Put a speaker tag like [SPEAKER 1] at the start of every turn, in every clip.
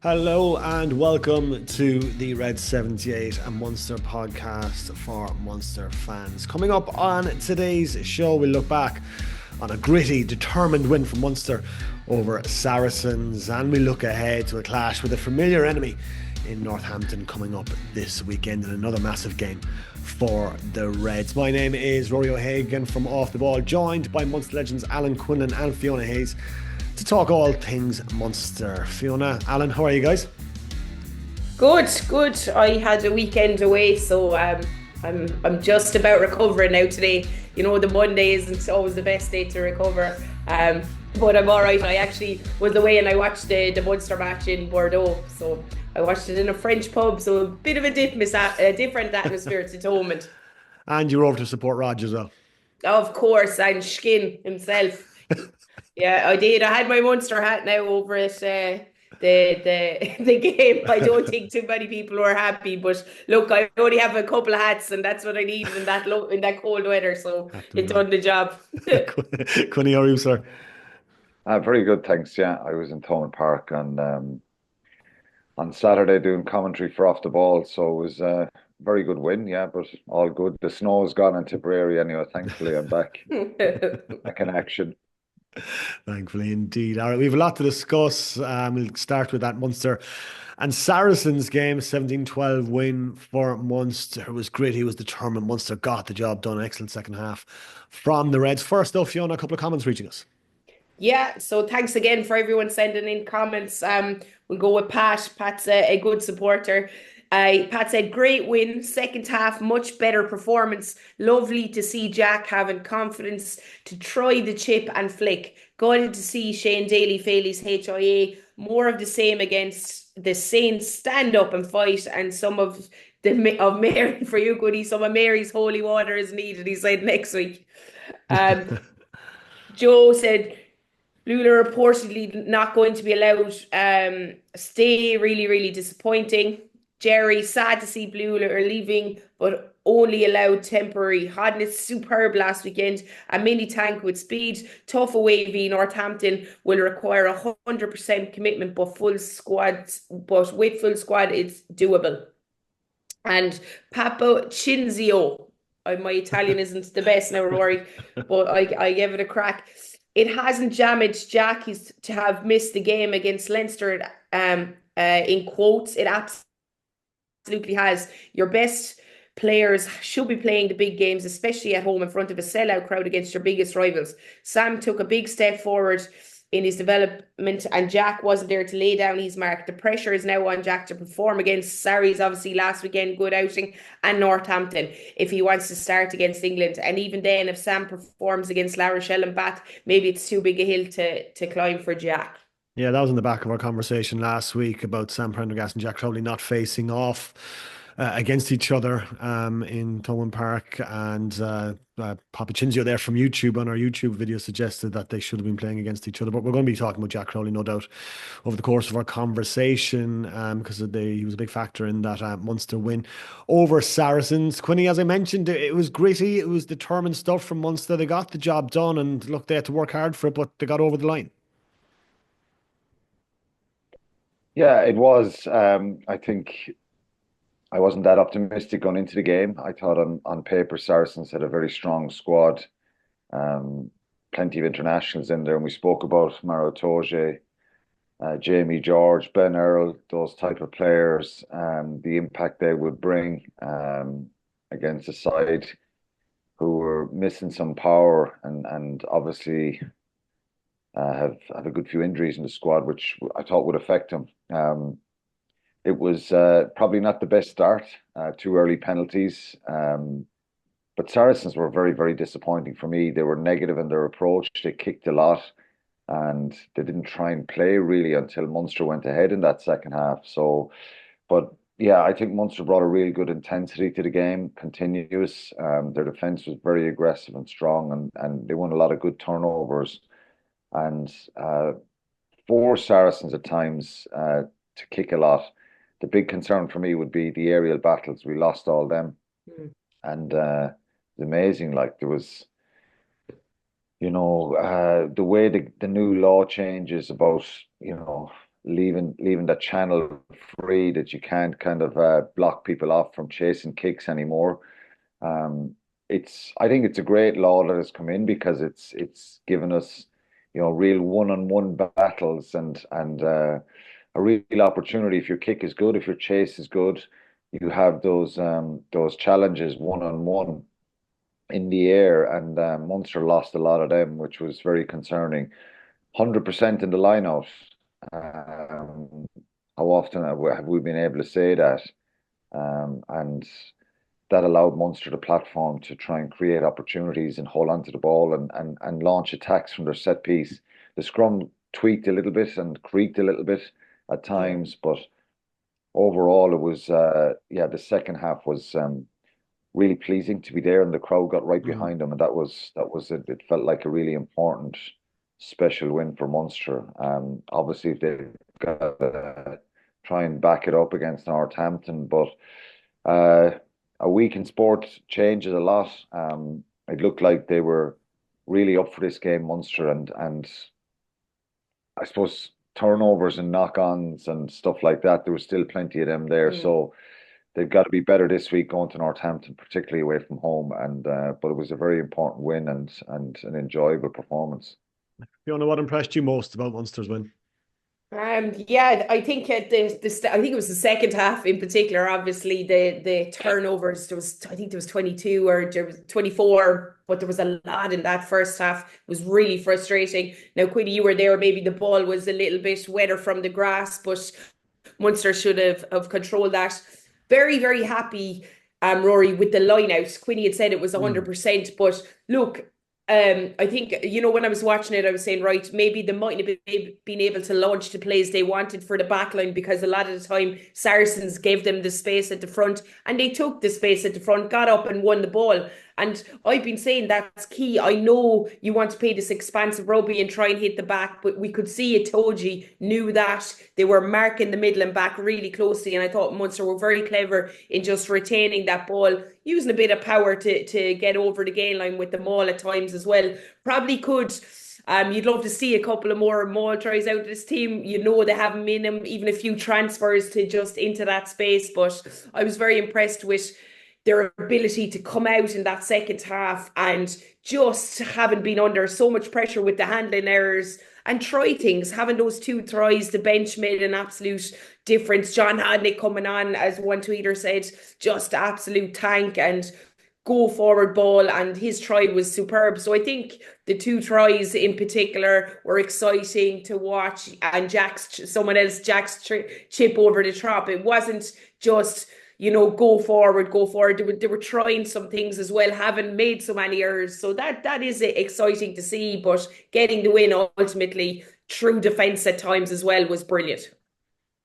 [SPEAKER 1] Hello and welcome to the Red78 and Munster podcast for Munster fans. Coming up on today's show, we'll look back on a gritty, determined win for Munster over Saracens, and we look ahead to a clash with a familiar enemy in Northampton coming up this weekend in another massive game for the Reds. My name is Rory O'Hagan from Off the Ball, joined by Munster legends Alan Quinlan and Fiona Hayes to talk all things Munster. Fiona, Alan, how are you guys?
[SPEAKER 2] Good, good. I had a weekend away, so I'm just about recovering now today. You know, the Monday isn't always the best day to recover. But I'm all right. I actually was away and I watched the Munster match in Bordeaux. So I watched it in a French pub, so a bit of a different atmosphere at the moment.
[SPEAKER 1] And you're over to support Raj as well.
[SPEAKER 2] Of course, and Skin himself. Yeah, I did. I had my Munster hat now over at the game. I don't think too many people were happy, but look, I only have a couple of hats, and that's what I needed in that cold weather. So it done the job.
[SPEAKER 1] Quinny, how are you, sir?
[SPEAKER 3] Very good, thanks. Yeah, I was in Thomond Park on Saturday doing commentary for Off the Ball, so it was a very good win. Yeah, but all good. The snow's gone in Tipperary anyway. Thankfully, I'm back in action.
[SPEAKER 1] Thankfully, indeed. All right, we have a lot to discuss. We'll start with that Munster and Saracens game, 17-12 win for Munster. It was gritty, it was determined. Munster got the job done. Excellent second half from the Reds. First, though, Fiona, a couple of comments reaching us.
[SPEAKER 2] Yeah, so thanks again for everyone sending in comments. We'll go with Pat. Pat's a good supporter. Pat said, great win, second half, much better performance. Lovely to see Jack having confidence to try the chip and flick. Good to see Shane Daly fail his HIA. More of the same against the Saints. Stand up and fight. And some of Mary, for you, Goody, some of Mary's holy water is needed, he said, next week. Joe said, Lula reportedly not going to be allowed. Stay really, really disappointing. Jerry, sad to see Blue are leaving, but only allowed temporary. Hodnett superb last weekend. A mini tank with speed. Tough away v Northampton will require 100% commitment, but with full squad, it's doable. And Papo Cinzio, my Italian isn't the best now, Rory, but I gave it a crack. It hasn't damaged Jack to have missed the game against Leinster. In quotes, it absolutely has. Your best players should be playing the big games, especially at home in front of a sellout crowd against your biggest rivals. Sam took a big step forward in his development, and Jack wasn't there to lay down his mark. The pressure is now on Jack to perform against Sarries, obviously last weekend, good outing, and Northampton if he wants to start against England. And even then, if Sam performs against La Rochelle and Bath, maybe it's too big a hill to climb for Jack.
[SPEAKER 1] Yeah, that was in the back of our conversation last week about Sam Prendergast and Jack Crowley not facing off against each other in Thomond Park. And Papa Chinzio there from YouTube on our YouTube video suggested that they should have been playing against each other. But we're going to be talking about Jack Crowley, no doubt, over the course of our conversation because he was a big factor in that Munster win over Saracens. Quinny, as I mentioned, it was gritty. It was determined stuff from Munster. They got the job done and look, they had to work hard for it, but they got over the line.
[SPEAKER 3] Yeah, it was. I think I wasn't that optimistic going into the game. I thought on paper Saracens had a very strong squad, plenty of internationals in there, and we spoke about Maro Toje, Jamie George, Ben Earl, those type of players, the impact they would bring against a side who were missing some power and obviously have a good few injuries in the squad, which I thought would affect them. It was probably not the best start, two early penalties. But Saracens were very, very disappointing for me. They were negative in their approach. They kicked a lot and they didn't try and play really until Munster went ahead in that second half. So, but yeah, I think Munster brought a really good intensity to the game, continuous. Their defence was very aggressive and strong, and they won a lot of good turnovers. And for Saracens at times to kick a lot, the big concern for me would be the aerial battles. We lost all them. And it's amazing. Like there was, the way the new law changes about, leaving that channel free, that you can't kind of block people off from chasing kicks anymore. Um, I think it's a great law that has come in, because it's given us, real one-on-one battles, and a real opportunity. If your kick is good, if your chase is good, you have those challenges one-on-one in the air, and Munster lost a lot of them, which was very concerning. 100% in the line-out. Um, how often have we been able to say that? And that allowed Munster the platform to try and create opportunities and hold on to the ball, and launch attacks from their set piece. The scrum tweaked a little bit and creaked a little bit at times, but overall it was the second half was really pleasing to be there, and the crowd got right behind them, and that was it. It felt like a really important, special win for Munster. Obviously, they've got to try and back it up against Northampton, but a week in sport changes a lot. It looked like they were really up for this game, Munster, and I suppose turnovers and knock-ons and stuff like that, there was still plenty of them there. So they've got to be better this week going to Northampton, particularly away from home. And but it was a very important win, and an enjoyable performance.
[SPEAKER 1] Fiona, what impressed you most about Munster's win?
[SPEAKER 2] Yeah, I think I think it was the second half in particular. Obviously, the turnovers, I think there was 22 or there was 24, but there was a lot in that first half. It was really frustrating. Now, Quinny, you were there. Maybe the ball was a little bit wetter from the grass, but Munster should have controlled that. Very, very happy, Ruairi, with the line out. Quinny had said it was 100%, but look, I think, when I was watching it, I was saying, right, maybe they mightn't have been able to launch the plays they wanted for the back line, because a lot of the time Saracens gave them the space at the front, and they took the space at the front, got up and won the ball. And I've been saying that's key. I know you want to play this expansive rugby and try and hit the back, but we could see Itoje knew that. They were marking the middle and back really closely, and I thought Munster were very clever in just retaining that ball, using a bit of power to get over the gain line with the maul at times as well. Probably could. You'd love to see a couple of more maul tries out of this team. They have minimum, even a few transfers to just into that space. But I was very impressed with their ability to come out in that second half, and just haven't been under so much pressure with the handling errors, and try things. Having those 2 tries, the bench made an absolute difference. John Hadnick coming on, as one tweeter said, just absolute tank and go forward ball, and his try was superb. So I think the 2 tries in particular were exciting to watch, and Jack's chip over the top. It wasn't just go forward, go forward. They were trying some things as well, haven't made so many errors. So that is exciting to see, but getting the win ultimately through defence at times as well was brilliant.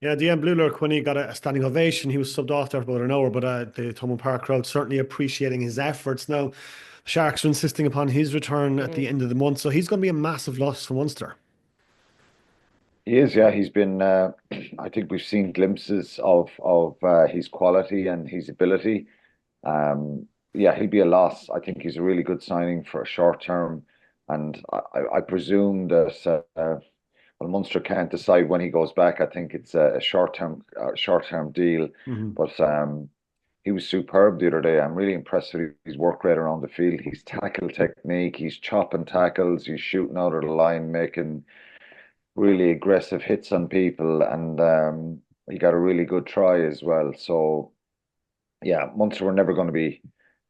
[SPEAKER 1] Yeah, DM Bluler, Quinny got a standing ovation. He was subbed off there for about an hour, but the Thomond Park crowd certainly appreciating his efforts. Now, Sharks are insisting upon his return at the end of the month, so he's going to be a massive loss for Munster.
[SPEAKER 3] He is, yeah. He's been. I think we've seen glimpses of his quality and his ability. Yeah, he'll be a loss. I think he's a really good signing for a short term, and I presume that well, Munster can't decide when he goes back. I think it's a short term deal. But he was superb the other day. I'm really impressed with his work rate around the field. His tackle technique, he's chopping tackles, he's shooting out of the line, making really aggressive hits on people, and he got a really good try as well. So yeah, Munster were never going to be.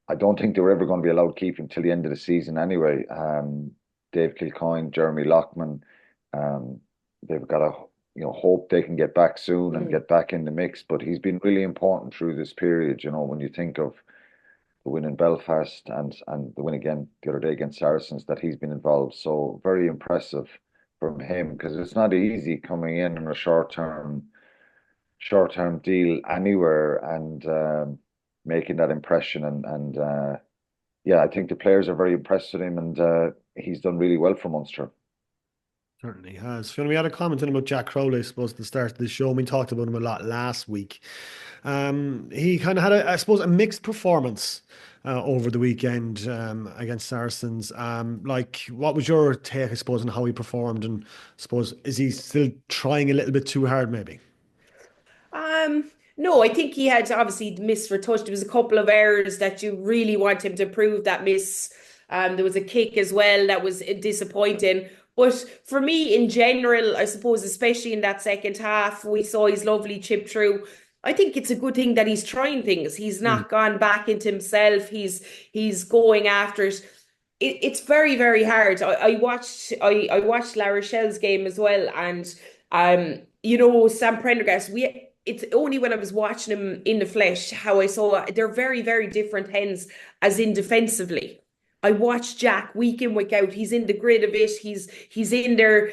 [SPEAKER 3] I don't think they were ever going to be allowed to keep him till the end of the season anyway. Dave Kilcoyne, Jeremy Lockman, they've got to hope they can get back soon and get back in the mix. But he's been really important through this period. When you think of the win in Belfast and the win again the other day against Saracens, that he's been involved. So very impressive from him, because it's not easy coming in on a short term deal anywhere and making that impression, and yeah, I think the players are very impressed with him, and he's done really well for Munster.
[SPEAKER 1] Certainly has. Fiona, we had a comment in about Jack Crowley, I suppose, at the start of the show. We talked about him a lot last week. He kind of had, I suppose, a mixed performance over the weekend against Saracens. Like, what was your take, I suppose, on how he performed? And I suppose, is he still trying a little bit too hard, maybe?
[SPEAKER 2] No, I think he had obviously missed for touch. There was a couple of errors that you really want him to prove that miss. There was a kick as well that was disappointing. But for me, in general, I suppose, especially in that second half, we saw his lovely chip through. I think it's a good thing that he's trying things. He's
[SPEAKER 1] Mm,
[SPEAKER 2] not gone back into himself. He's going after it. It's very, very hard. I watched La Rochelle's game as well, and Sam Prendergast. It's only when I was watching him in the flesh how I saw they're very, very different hens, as in defensively. I watch Jack week in, week out. He's in the grid of it. He's in there.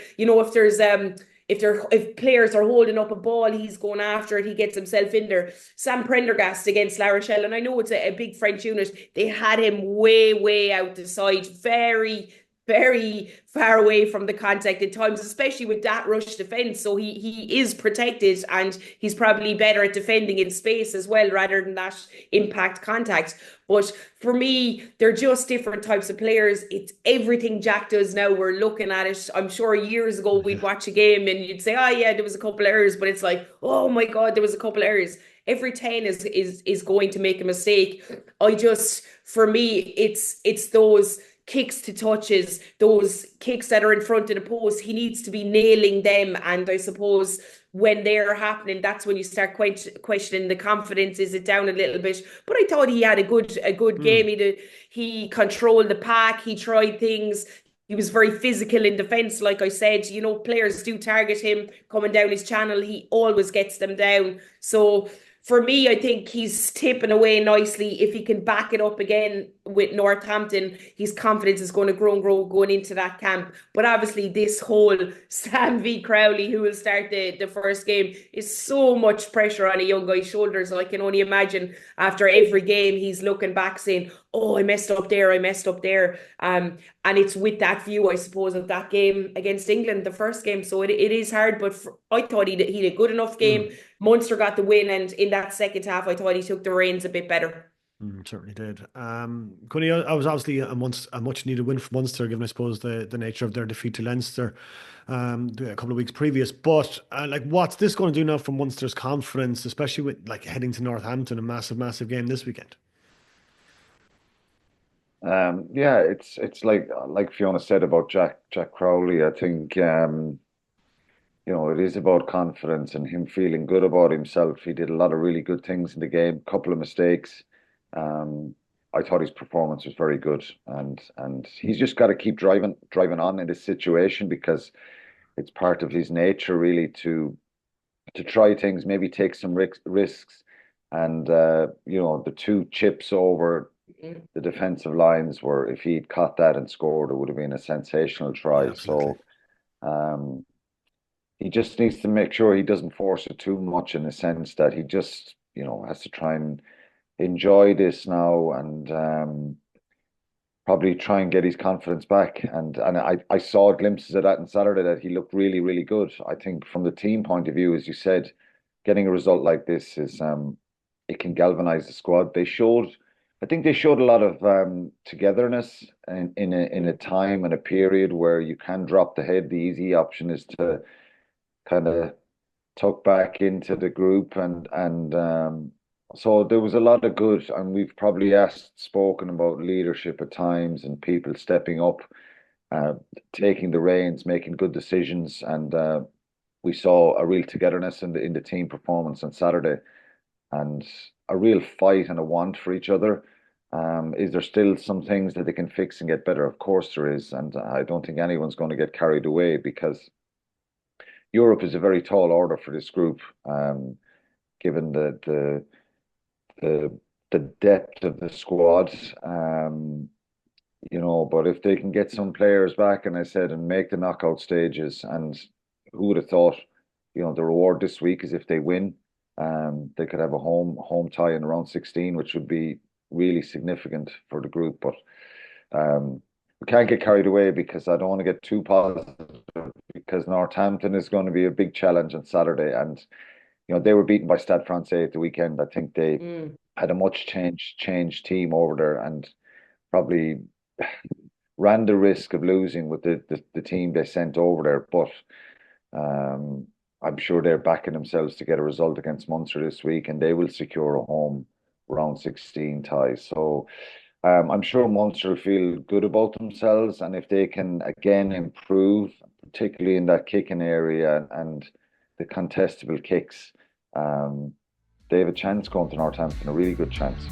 [SPEAKER 2] If players are holding up a ball, he's going after it. He gets himself in there. Sam Prendergast against La Rochelle, and I know it's a big French unit. They had him way, way out the side, very, very far away from the contact at times, especially with that rush defence. So he is protected, and he's probably better at defending in space as well, rather than that impact contact. But for me, they're just different types of players. It's everything Jack does now. We're looking at it. I'm sure years ago we'd watch a game and you'd say, "Oh yeah, there was a couple of errors," but it's like, "Oh my God, there was a couple of errors." Every 10 is going to make a mistake. For me, it's those kicks to touches, those kicks that are in front of the post. He needs to be nailing them, and I suppose when they're happening, that's when you start questioning the confidence. Is it down a little bit? But I thought he had a good game.
[SPEAKER 1] mm.
[SPEAKER 2] He controlled the pack. He tried things. He was very physical in defence. Like I said, players do target him coming down his channel. He always gets them down. So for me, I think he's tipping away nicely. If he can back it up again with Northampton, his confidence is going to grow and grow going into that camp. But obviously, this whole Sam v Crowley, who will start the first game, is so much pressure on a young guy's shoulders. I can only imagine after every game, he's looking back saying, "Oh, I messed up there, I messed up there." And it's with that view, I suppose, of that game against England, the first game. So it is hard, but I thought he did a good enough game.
[SPEAKER 1] Mm.
[SPEAKER 2] Munster got the win, and in that second half, I thought he took the reins a bit better.
[SPEAKER 1] Certainly did. Connie, I was obviously a much needed win for Munster, given I suppose the nature of their defeat to Leinster a couple of weeks previous. But what's this going to do now for Munster's confidence, especially with heading to Northampton, a massive, massive game this weekend?
[SPEAKER 3] Yeah, it's like Fiona said about Jack Crowley. I think it is about confidence and him feeling good about himself. He did a lot of really good things in the game, couple of mistakes. Um, I thought his performance was very good, and he's just got to keep driving on in this situation because it's part of his nature really to try things, maybe take some risks. And the two chips over
[SPEAKER 2] Mm.
[SPEAKER 3] the defensive lines were, if he'd caught that and scored, it would have been a sensational
[SPEAKER 1] Yeah,
[SPEAKER 3] try.
[SPEAKER 1] absolutely.
[SPEAKER 3] So um, he just needs to make sure he doesn't force it too much in the sense that he just, has to try and enjoy this now and probably try and get his confidence back. And I saw glimpses of that on Saturday that he looked really, really good. I think from the team point of view, as you said, getting a result like this is it can galvanize the squad. I think they showed a lot of togetherness in a time and a period where you can drop the head. The easy option is to kind of tuck back into the group and so there was a lot of good, and we've probably spoken about leadership at times and people stepping up, uh, taking the reins, making good decisions, and we saw a real togetherness in the team performance on Saturday, and a real fight and a want for each other. Is there still some things that they can fix and get better? Of course there is, and I don't think anyone's going to get carried away because Europe is a very tall order for this group, given the the depth of the squad. But if they can get some players back, and I said, and make the knockout stages, and who would have thought, the reward this week is if they win, they could have a home tie in round 16, which would be really significant for the group. But we can't get carried away because I don't want to get too positive because Northampton is going to be a big challenge on Saturday. And, they were beaten by Stade Francais at the weekend. I think they had a much changed team over there and probably ran the risk of losing with the team they sent over there. But I'm sure they're backing themselves to get a result against Munster this week, and they will secure a home round 16 tie. So I'm sure Munster will feel good about themselves, and if they can again improve, particularly in that kicking area and the contestable kicks, they have a chance going to Northampton, a really good chance.